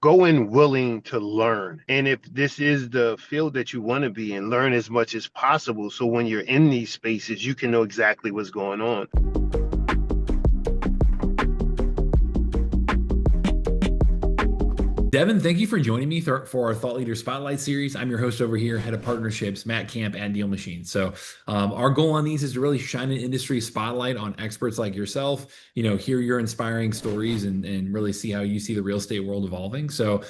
go in willing to learn. And if this is the field that you want to be in, learn as much as possible. So when you're in these spaces, you can know exactly what's going on. Devon, thank you for joining me for our Thought Leader Spotlight series. I'm your host over here, head of partnerships, Matt Camp and DealMachine. So, our goal on these is to really shine an industry spotlight on experts like yourself. Hear your inspiring stories and really see how you see the real estate world evolving. So,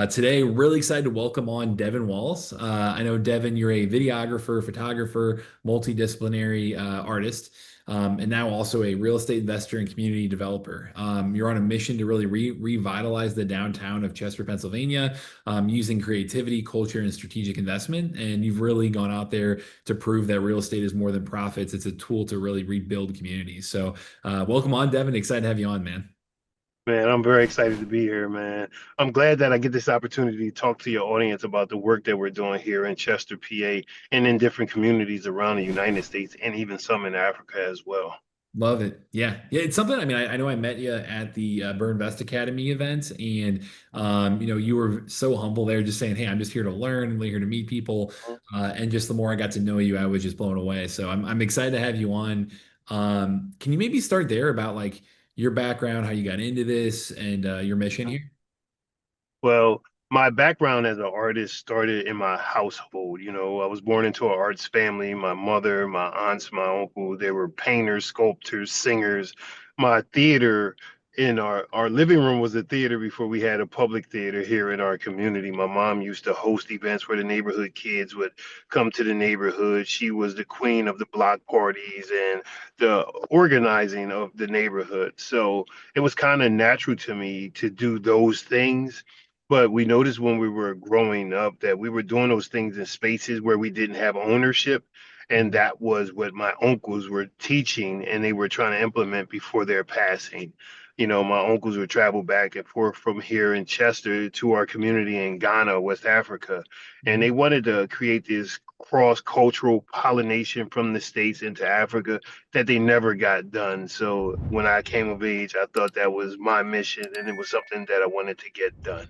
today, really excited to welcome on Devon Walls. I know Devon, you're a videographer, photographer, multidisciplinary artist and now also a real estate investor and community developer. You're on a mission to really revitalize the downtown of Chester, Pennsylvania, using creativity, culture, and strategic investment. And you've really gone out there to prove that real estate is more than profits. It's a tool to really rebuild communities. So, welcome on, Devon. Excited to have you on, man. Man, I'm very excited to be here, man. I'm glad that I get this opportunity to talk to your audience about the work that we're doing here in Chester, PA, and in different communities around the United States and even some in Africa as well. Love it. Yeah. Yeah. It's something. I mean, I know I met you at the Burn Vest Academy event, and you were so humble there, just saying, "Hey, I'm just here to learn. I'm here to meet people." And just the more I got to know you, I was just blown away. So I'm excited to have you on. Can you maybe start there about like your background, how you got into this, and your mission here? Well, my background as an artist started in my household. I was born into an arts family. My mother, my aunts, my uncle, they were painters, sculptors, singers. My theater in our living room was a theater before we had a public theater here in our community. My mom used to host events where the neighborhood kids would come to the neighborhood. She was the queen of the block parties and the organizing of the neighborhood. So it was kind of natural to me to do those things, but we noticed when we were growing up that we were doing those things in spaces where we didn't have ownership. And that was what my uncles were teaching and they were trying to implement before their passing. My uncles would travel back and forth from here in Chester to our community in Ghana, West Africa. And they wanted to create this cross-cultural pollination from the States into Africa that they never got done. So when I came of age, I thought that was my mission and it was something that I wanted to get done.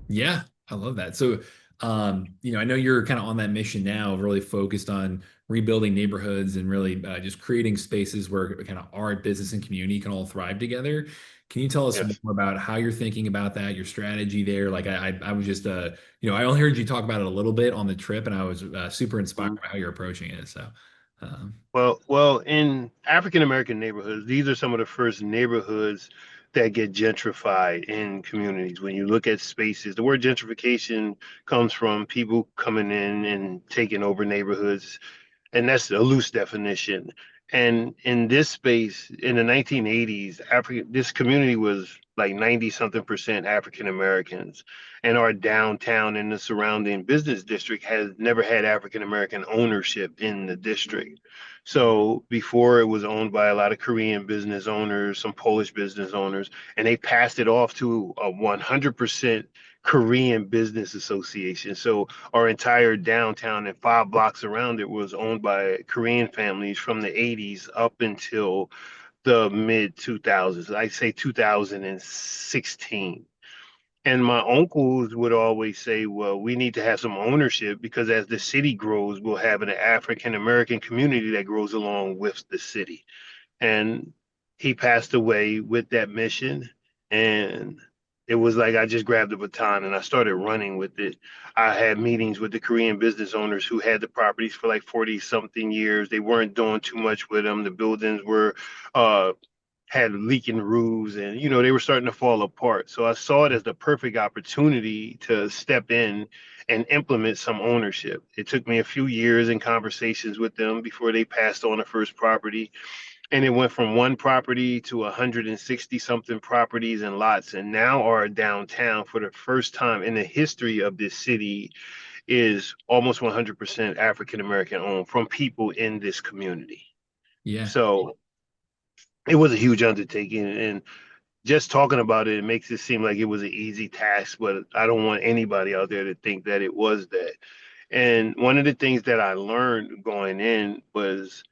Yeah, I love that. So, I know you're kind of on that mission now, really focused on rebuilding neighborhoods and really just creating spaces where kind of art, business, and community can all thrive together. Can you tell us Yes. more about how you're thinking about that, your strategy there? Like, I was just, I only heard you talk about it a little bit on the trip, and I was super inspired by how you're approaching it. So, um, Well, in African American neighborhoods, these are some of the first neighborhoods that get gentrified in communities. When you look at spaces, the word gentrification comes from people coming in and taking over neighborhoods, and that's a loose definition. And in this space, in the 1980s, this community was like 90 something percent African Americans. And our downtown and the surrounding business district has never had African American ownership in the district. So before it was owned by a lot of Korean business owners, some Polish business owners, and they passed it off to a 100% Korean business association. So our entire downtown and 5 blocks around it was owned by Korean families from the 80s up until the mid 2000s. I say 2016. And my uncles would always say, well, we need to have some ownership because as the city grows, we'll have an African American community that grows along with the city. And he passed away with that mission. And it was like I just grabbed the baton and I started running with it. I had meetings with the Korean business owners who had the properties for like 40 something years. They weren't doing too much with them. The buildings were uh had leaking roofs and they were starting to fall apart. So I saw it as the perfect opportunity to step in and implement some ownership. It took me a few years in conversations with them before they passed on the first property, and it went from one property to 160 something properties and lots. And now our downtown, for the first time in the history of this city, is almost 100% African American owned from people in this community. yeah. So it was a huge undertaking, and just talking about it, it makes it seem like it was an easy task, but I don't want anybody out there to think that it was that. And one of the things that I learned going in was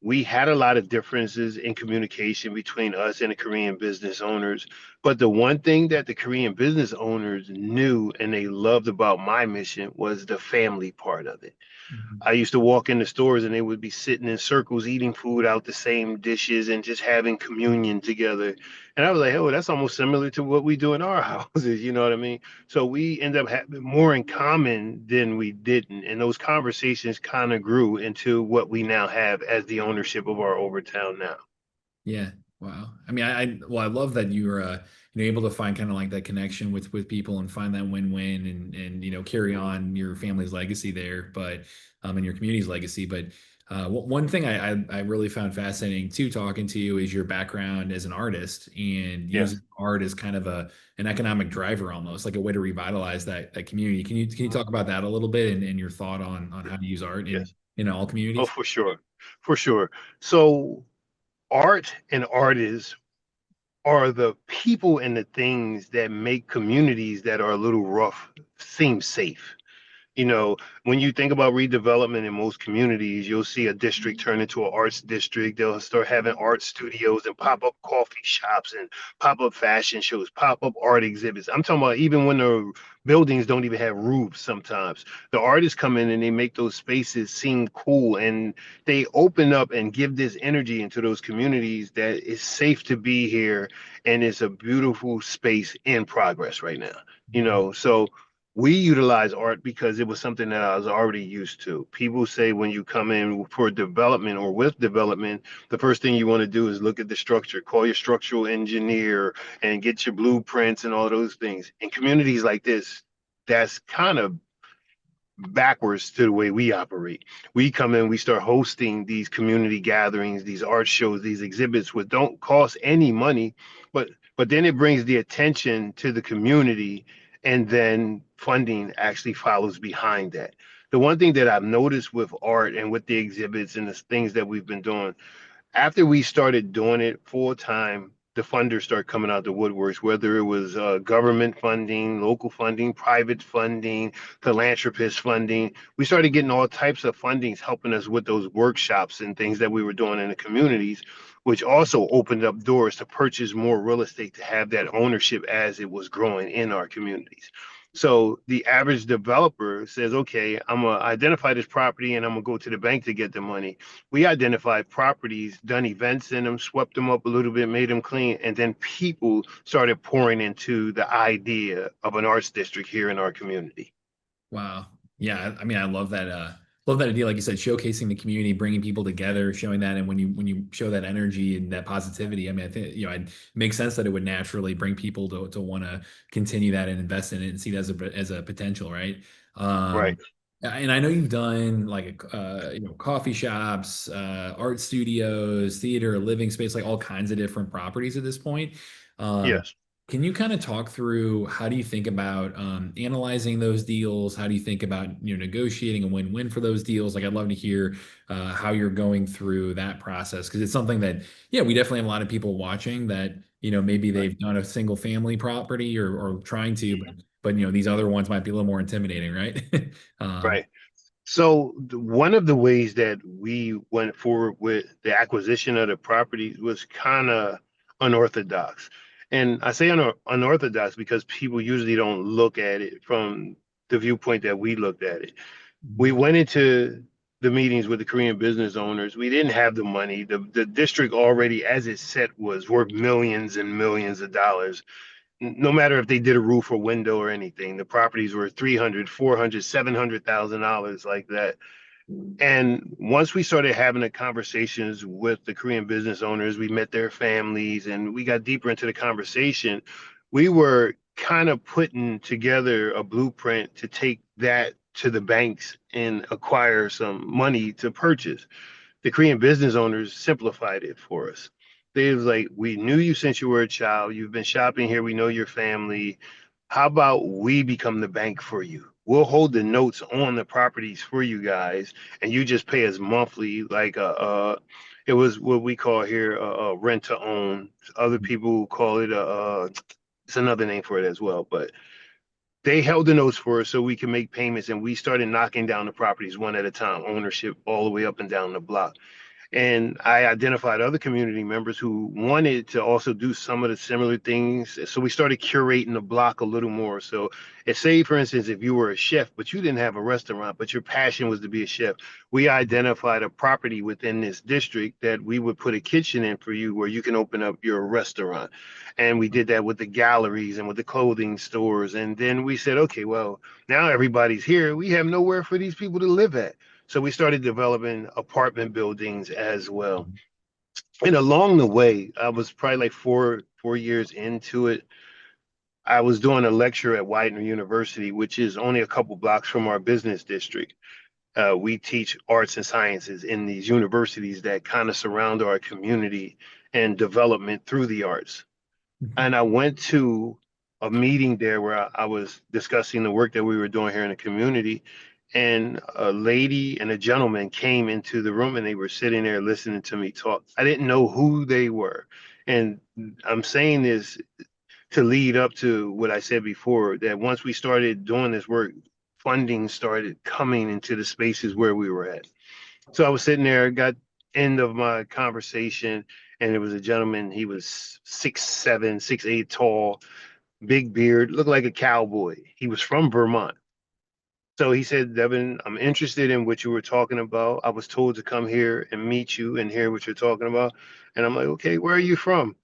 we had a lot of differences in communication between us and the Korean business owners, But the one thing that the Korean business owners knew and they loved about my mission was the family part of it. Mhm. I used to walk in the stores and they would be sitting in circles eating food out the same dishes and just having communion together. And I was like, oh, that's almost similar to what we do in our houses. You know what I mean? So we end up having more in common than we didn't. And those conversations kind of grew into what we now have as the ownership of our Overtown now. Yeah. Wow. I mean, well, I love that you're able to find kind of like that connection with people and find that win-win and carry on your family's legacy there, but and your community's legacy. But one thing I really found fascinating too, talking to you, is your background as an artist and Yeah. using art as kind of an economic driver, almost like a way to revitalize that community. Can you talk about that a little bit and your thought on how to use art in Yes. in all Oh, communities? for sure. For sure. So art and artists are the people and the things that make communities that are a little rough seem safe. You know, when you think about redevelopment in most communities, you'll see a district turn into an arts district. They'll start having art studios and pop up coffee shops and pop up fashion shows, pop up art exhibits. I'm talking about even when the buildings don't even have roofs sometimes. The artists come in and they make those spaces seem cool and they open up and give this energy into those communities that it's safe to be here and it's a beautiful space in progress right now. So we utilize art because it was something that I was already used to. People say when you come in for development or with development, the first thing you want to do is look at the structure, call your structural engineer and get your blueprints and all those things. In communities like this, that's kind of backwards to the way we operate. We come in, we start hosting these community gatherings, these art shows, these exhibits, which don't cost any money, but then it brings the attention to the community, and then funding actually follows behind that. The one thing that I've noticed with art and with the exhibits and the things that we've been doing, after we started doing it full time, the funders start coming out the woodworks, whether it was government funding, local funding, private funding, philanthropist funding. We started getting all types of fundings helping us with those workshops and things that we were doing in the communities, which also opened up doors to purchase more real estate to have that ownership as it was growing in our communities. So the average developer says, okay, I'm going to identify this property and I'm going to go to the bank to get the money. We identified properties, done events in them, swept them up a little bit, made them clean, and then people started pouring into the idea of an arts district here in our community. Wow. Yeah, I mean, I love that idea, like you said, showcasing the community, bringing people together, showing that, and when you show that energy and that positivity, I mean, I think it makes sense that it would naturally bring people to want to continue that and invest in it and see it as a potential, right? Right. And I know you've done like coffee shops, art studios, theater, living space, like all kinds of different properties at this point. Um, Yes. can you kind of talk through how do you think about analyzing those deals? How do you think about negotiating a win-win for those deals? Like I'd love to hear how you're going through that process because it's something that we definitely have a lot of people watching that maybe Right. they've done a single family property or trying to, Mhm. but these other ones might be a little more intimidating, right? um, Right. So one of the ways that we went forward with the acquisition of the property was kind of unorthodox. And I say unorthodox because people usually don't look at it from the viewpoint that we looked at it. We went into the meetings with the Korean business owners. We didn't have the money. The district already, as it set, was worth millions and millions of dollars. No matter if they did a roof or window or anything, the properties were 300, 400, $700,000 like that. And once we started having the conversations with the Korean business owners, we met their families and we got deeper into the conversation. We were kind of putting together a blueprint to take that to the banks and acquire some money to purchase. The Korean business owners simplified it for us. They was like, we knew you since you were a child. You've been shopping here. We know your family. How about we become the bank for you? We'll hold the notes on the properties for you guys, and you just pay us monthly, like it was what we call here a rent to own. Other people call it it's another name for it as well, but they held the notes for us so we can make payments, and we started knocking down the properties one at a time, ownership all the way up and down the block. And I identified other community members who wanted to also do some of the similar things. So we started curating the block a little more. So, say, for instance, if you were a chef, but you didn't have a restaurant, but your passion was to be a chef, we identified a property within this district that we would put a kitchen in for you where you can open up your restaurant. And we did that with the galleries and with the clothing stores. And then we said, okay, well, now everybody's here. We have nowhere for these people to live at. So we started developing apartment buildings as well. And along the way, I was probably like four years into it. I was doing a lecture at Widener University, which is only a couple blocks from our business district. We teach arts and sciences in these universities that kind of surround our community and development through the arts. Mhm. And I went to a meeting there where I was discussing the work that we were doing here in the community. And a lady and a gentleman came into the room and they were sitting there listening to me talk. I didn't know who they were. And I'm saying this to lead up to what I said before, that once we started doing this work, funding started coming into the spaces where we were at. So I was sitting there, got end of my conversation, and it was a gentleman. He was 6'7", 6'8" tall, big beard, looked like a cowboy. He was from Vermont. So he said, Devin, I'm interested in what you were talking about. I was told to come here and meet you and hear what you're talking about. And I'm like, okay, where are you from?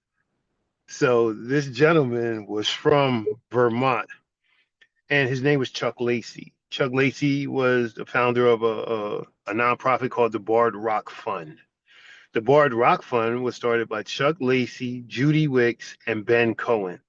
So this gentleman was from Vermont, and his name was Chuck Lacey. Chuck Lacey was the founder of a nonprofit called the Bard Rock Fund. The Bard Rock Fund was started by Chuck Lacey, Judy Wicks, and Ben Cohen.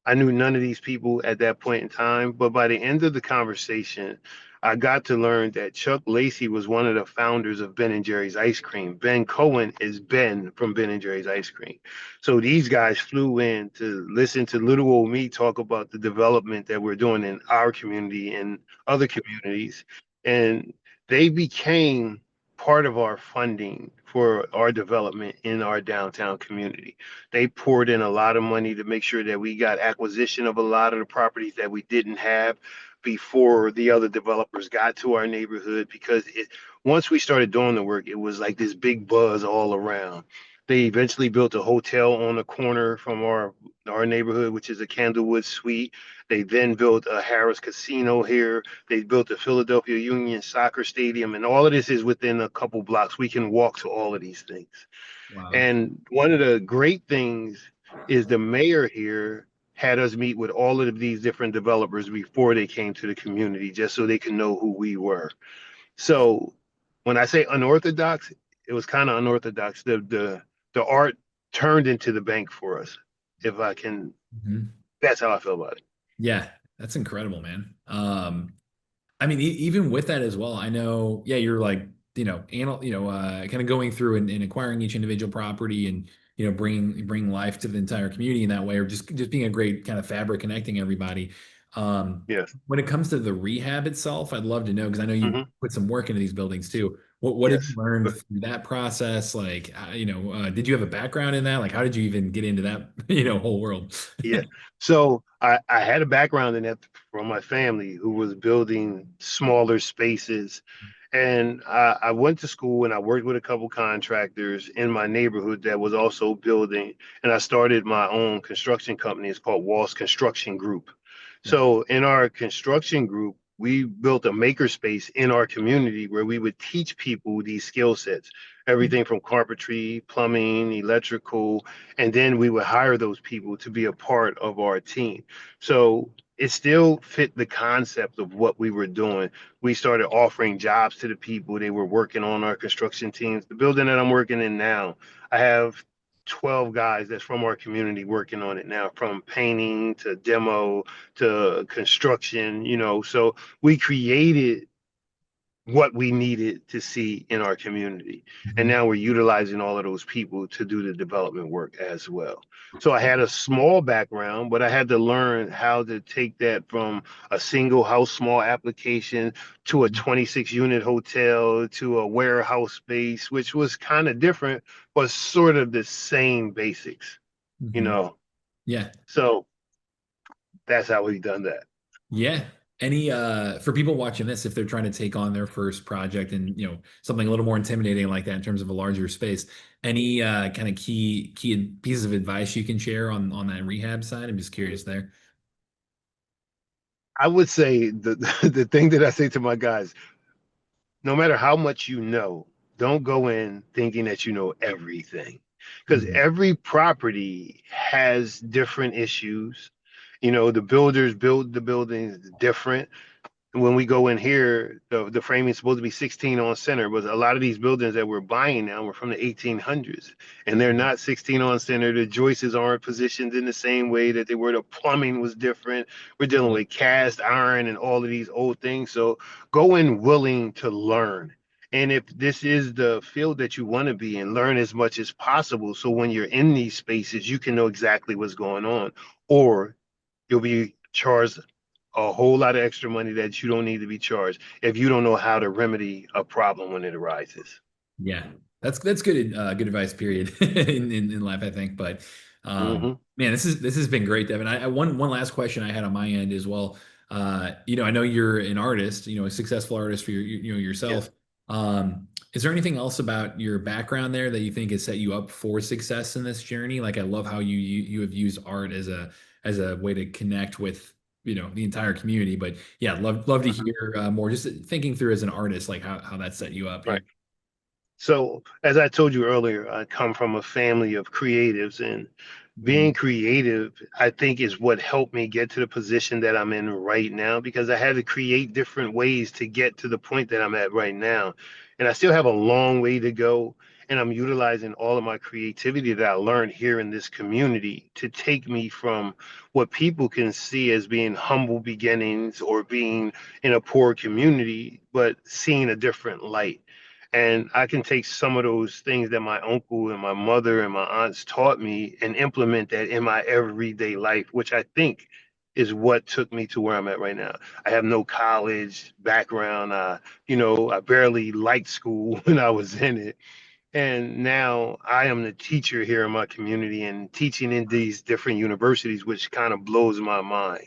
I knew none of these people at that point in time, but by the end of the conversation, I got to learn that Chuck Lacey was one of the founders of Ben and Jerry's Ice Cream. Ben Cohen is Ben from Ben and Jerry's Ice Cream. So these guys flew in to listen to little old me talk about the development that we're doing in our community and other communities. And they became part of our funding for our development in our downtown community. They poured in a lot of money to make sure that we got acquisition of a lot of the properties that we didn't have before the other developers got to our neighborhood, because once we started doing the work, it was like this big buzz all around. They eventually built a hotel on the corner from our neighborhood, which is a Candlewood Suite. They then built a Harris Casino here. They built a Philadelphia Union Soccer Stadium, and all of this is within a couple blocks. We can walk to all of these things. Wow. And one of the great things is the mayor here had us meet with all of these different developers before they came to the community, just so they can know who we were. So when I say unorthodox, it was kind of unorthodox. The art turned into the bank for us. If I can, Mhm. that's how I feel about it. Yeah, that's incredible, man. I mean, even with that as well, I know, yeah, you're like, kind of going through and acquiring each individual property and, bring life to the entire community in that way, or just being a great kind of fabric connecting everybody. Yes. When it comes to the rehab itself, I'd love to know, because I know you Hmm. put some work into these buildings too. What have you Yes. learned through that process? Like, did you have a background in that? Like, how did you even get into that, whole world? Yeah. So I had a background in that from my family who was building smaller spaces. And I went to school and I worked with a couple contractors in my neighborhood that was also building. And I started my own construction company. It's called Walls Construction Group. Yeah. So in our construction group, we built a makerspace in our community where we would teach people these skill sets, everything from carpentry, plumbing, electrical, and then we would hire those people to be a part of our team. So it still fit the concept of what we were doing. We started offering jobs to the people. They were working on our construction teams. The building that I'm working in now, I have 12 guys that's from our community working on it now, from painting to demo to construction, So we created what we needed to see in our community. And Mhm. now we're utilizing all of those people to do the development work as well. So I had a small background, but I had to learn how to take that from a single house small application to a 26 unit hotel to a warehouse space, which was kind of different, but sort of the same basics, you Mhm. know. Yeah. So that's how we done that. Yeah. Any for people watching this, if they're trying to take on their first project and something a little more intimidating like that in terms of a larger space, any kind of key pieces of advice you can share on that rehab side? I'm just curious there. I would say the the thing that I say to my guys, no matter how much you know, don't go in thinking that you know everything. Because Mhm. every property has different issues. The builders build the buildings different. When we go in here, the framing is supposed to be 16 on center, but a lot of these buildings that we're buying now were from the 1800s, and they're not 16 on center. The joists aren't positioned in the same way that they were. The plumbing was different. We're dealing Yeah. with cast iron and all of these old things. So go in willing to learn. And if this is the field that you want to be in, learn as much as possible. So when you're in these spaces, you can know exactly what's going on, or you'll be charged a whole lot of extra money that you don't need to be charged if you don't know how to remedy a problem when it arises. Yeah, that's good advice. Period in life, I think. But Hmm. man, this has been great, Devin. I one last question I had on my end as well. I know you're an artist, a successful artist for Yeah. yourself. Is there anything else about your background there that you think has set you up for success in this journey? Like, I love how you have used art as a way to connect with the entire community. But yeah, love to Hmm. hear more. Just thinking through as an artist, like how that set you up Right. here. So, as I told you earlier, I come from a family of creatives, and being creative, I think, is what helped me get to the position that I'm in right now because I had to create different ways to get to the point that I'm at right now. And I still have a long way to go. And I'm utilizing all of my creativity that I learned here in this community to take me from what people can see as being humble beginnings or being in a poor community, but seeing a different light. And I can take some of those things that my uncle and my mother and my aunts taught me and implement that in my everyday life, which I think is what took me to where I'm at right now. I have no college background. I barely liked school when I was in it. And now I am the teacher here in my community and teaching in these different universities, which kind of blows my mind.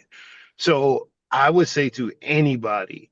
So I would say to anybody,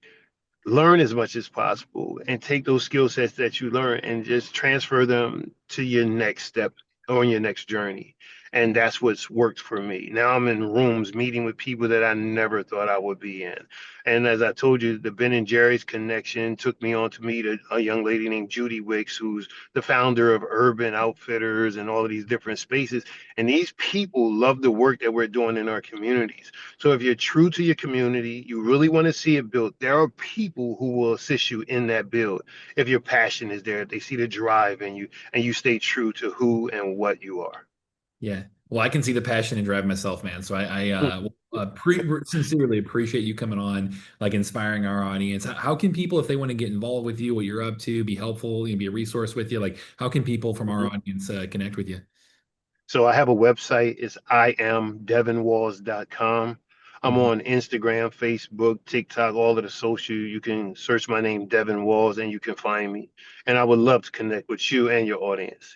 learn as much as possible and take those skill sets that you learn and just transfer them to your next step on your next journey. And that's what's worked for me. Now I'm in rooms meeting with people that I never thought I would be in. And as I told you, the Ben and Jerry's connection took me on to meet a young lady named Judy Wicks, who's the founder of Urban Outfitters and all of these different spaces. And these people love the work that we're doing in our communities. So if you're true to your community, you really want to see it built, there are people who will assist you in that build. If your passion is there, they see the drive in you and you stay true to who and what you are. Yeah. Well, I can see the passion and drive myself, man. So sincerely appreciate you coming on, like inspiring our audience. How can people, if they want to get involved with you, what you're up to, be helpful, be a resource with you, like how can people from our Mhm. audience connect with you? So I have a website. It's iamdevonwalls.com. I'm Mhm. on Instagram, Facebook, TikTok, all of the social. You can search my name, Devon Walls, and you can find me. And I would love to connect with you and your audience.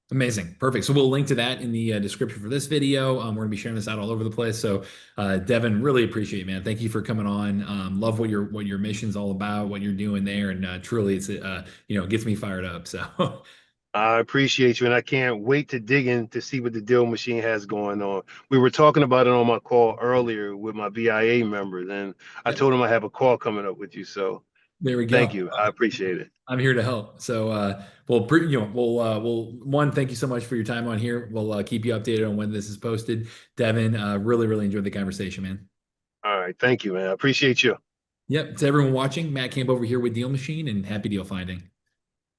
Amazing. Perfect. So we'll link to that in the description for this video. We're going to be sharing this out all over the place. So, Devin, really appreciate it, man. Thank you for coming on. Love what your mission's all about, what you're doing there, and truly, it gets me fired up. So, I appreciate you, and I can't wait to dig in to see what the Deal Machine has going on. We were talking about it on my call earlier with my BIA members, and I yep, told them I have a call coming up with you. So there we thank go. you. I appreciate it. I'm here to help. So, we'll thank you so much for your time on here. We'll keep you updated on when this is posted. Devin, really enjoyed the conversation, man. All right. Thank you, man. I appreciate you. Yep. To everyone watching, Matt Camp over here with Deal Machine and happy deal finding.